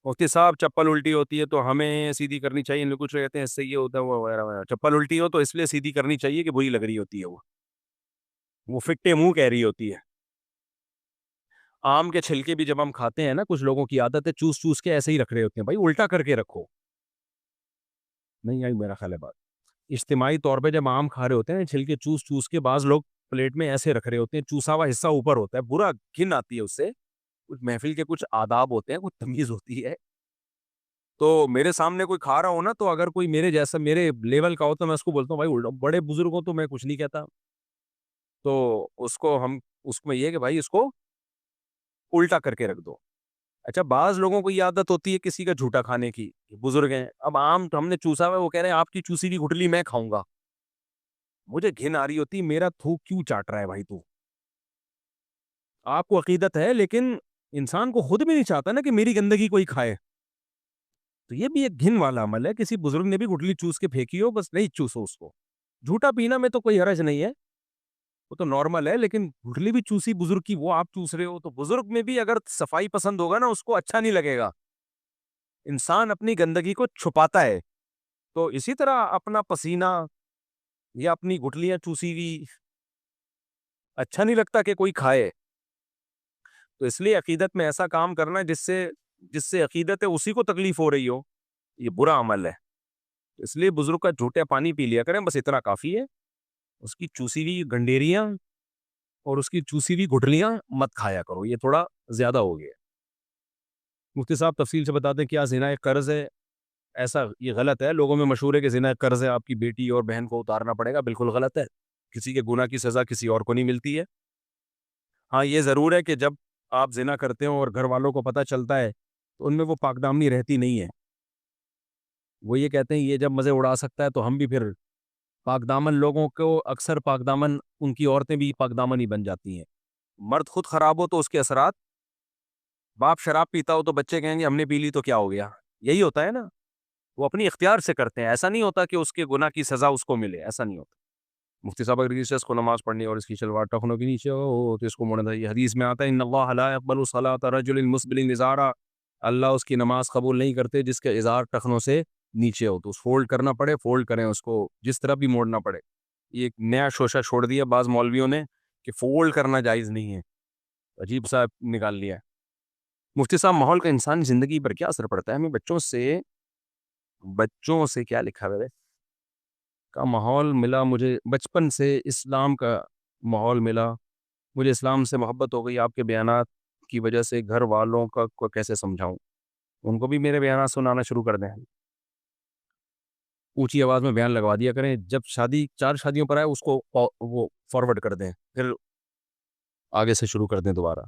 مفتی صاحب چپل الٹی ہوتی ہے تو ہمیں سیدھی کرنی چاہیے، ان لوگ کچھ کہتے ہیں اس سے یہ ہوتا ہے وہ وغیرہ وغیرہ، چپل الٹی ہو تو اس لیے سیدھی کرنی چاہیے کہ بری لگ رہی ہوتی ہے، وہ فٹے منہ کہہ رہی ہوتی ہے۔ آم کے چھلکے بھی جب ہم کھاتے ہیں نا، کچھ لوگوں کی عادت ہے چوس چوس کے ایسے ہی رکھ رہے ہوتے ہیں، بھائی الٹا کر کے رکھو، نہیں آئی میرا خیال ہے بات۔ اجتماعی طور پہ جب آم کھا رہے ہوتے ہیں چھلکے چوس چوس کے، بعض لوگ پلیٹ میں ایسے رکھ رہے ہوتے ہیں، چوسا ہوا حصہ اوپر ہوتا ہے، برا گھن آتی ہے اس سے۔ کچھ محفل کے کچھ آداب ہوتے ہیں، کچھ تمیز ہوتی ہے، تو میرے سامنے کوئی کھا رہا ہو نا، تو اگر کوئی میرے جیسا میرے لیول کا ہو تو میں اس کو بولتا ہوں بھائی بڑے بزرگوں تو میں کچھ نہیں کہتا، تو اس میں یہ کہ بھائی اس کو الٹا کر کے رکھ دو۔ اچھا بعض لوگوں کو یہ عادت ہوتی ہے کسی کا جھوٹا کھانے کی، بزرگ ہیں، اب آم تو ہم نے چوسا ہوا ہے، وہ کہہ رہے ہیں آپ کی چوسی کی گٹلی میں کھاؤں گا، مجھے گھن آ رہی ہوتی میرا تھوک کیوں چاٹ رہا ہے بھائی تو؟ آپ کو عقیدت ہے لیکن انسان کو خود بھی نہیں چاہتا نا کہ میری گندگی کوئی کھائے، تو یہ بھی ایک گھن والا عمل ہے۔ کسی بزرگ نے بھی گٹلی چوس کے پھینکی ہو، بس نہیں چوسو اس کو۔ جھوٹا پینا میں تو کوئی حرج نہیں ہے، وہ تو نارمل ہے، لیکن گٹلی بھی چوسی بزرگ کی، وہ آپ چوس رہے ہو، تو بزرگ میں بھی اگر صفائی پسند ہوگا نا، اس کو اچھا نہیں لگے گا۔ انسان اپنی گندگی کو چھپاتا ہے، تو اسی طرح اپنا پسینہ یا اپنی گٹلیاں چوسی ہوئی اچھا نہیں لگتا کہ کوئی کھائے، تو اس لیے عقیدت میں ایسا کام کرنا جس سے عقیدت ہے اسی کو تکلیف ہو رہی ہو، یہ برا عمل ہے۔ اس لیے بزرگ کا جھوٹا پانی پی لیا کریں، بس اتنا کافی ہے۔ اس کی چوسی ہوئی گنڈیریاں اور اس کی چوسی ہوئی گٹلیاں مت کھایا کرو، یہ تھوڑا زیادہ ہو گیا۔ مفتی صاحب تفصیل سے بتا دیں کیا زنا ایک قرض ہے؟ ایسا یہ غلط ہے، لوگوں میں مشہور ہے کہ زنا ایک قرض ہے، آپ کی بیٹی اور بہن کو اتارنا پڑے گا، بالکل غلط ہے۔ کسی کے گناہ کی سزا کسی اور کو نہیں ملتی ہے۔ ہاں یہ ضرور ہے کہ جب آپ زنا کرتے ہو اور گھر والوں کو پتہ چلتا ہے تو ان میں وہ پاک دامنی رہتی نہیں ہے، وہ یہ کہتے ہیں یہ جب مزے اڑا سکتا ہے تو ہم بھی پھر پاک دامن لوگوں کو اکثر پاک دامن ان کی عورتیں بھی پاک دامن ہی بن جاتی ہیں۔ مرد خود خراب ہو تو اس کے اثرات، باپ شراب پیتا ہو تو بچے کہیں گے ہم نے پی لی تو کیا ہو گیا، یہی ہوتا ہے نا، وہ اپنی اختیار سے کرتے ہیں، ایسا نہیں ہوتا کہ اس کے گناہ کی سزا اس کو ملے، ایسا نہیں ہوتا۔ مفتی صاحب اگر کسی شخص کو نماز پڑھنی اور اس کی شلوار ٹخنوں کے نیچے ہو تو اس کو موڑنا چاہیے، حدیث میں آتا ہے ان اللہ لا يقبل صلاۃ رجل مسبل ازارا، اللہ اس کی نماز قبول نہیں کرتے جس کے ازار ٹخنوں سے نیچے ہو، تو اس فولڈ کرنا پڑے فولڈ کریں، اس کو جس طرح بھی موڑنا پڑے۔ یہ ایک نیا شوشہ چھوڑ دیا بعض مولویوں نے کہ فولڈ کرنا جائز نہیں ہے، عجیب سا نکال لیا ہے۔ مفتی صاحب ماحول کا انسانی زندگی پر کیا اثر پڑتا ہے؟ ہمیں بچوں سے کیا لکھا ہوا ہے کا ماحول ملا، مجھے بچپن سے اسلام کا ماحول ملا، مجھے اسلام سے محبت ہو گئی، آپ کے بیانات کی وجہ سے گھر والوں کا کو کیسے سمجھاؤں؟ ان کو بھی میرے بیانات سنانا شروع کر دیں، اونچی آواز میں بیان لگوا دیا کریں، جب شادی 4 شادیوں پر آئے اس کو وہ فارورڈ کر دیں، پھر آگے سے شروع کر دیں دوبارہ۔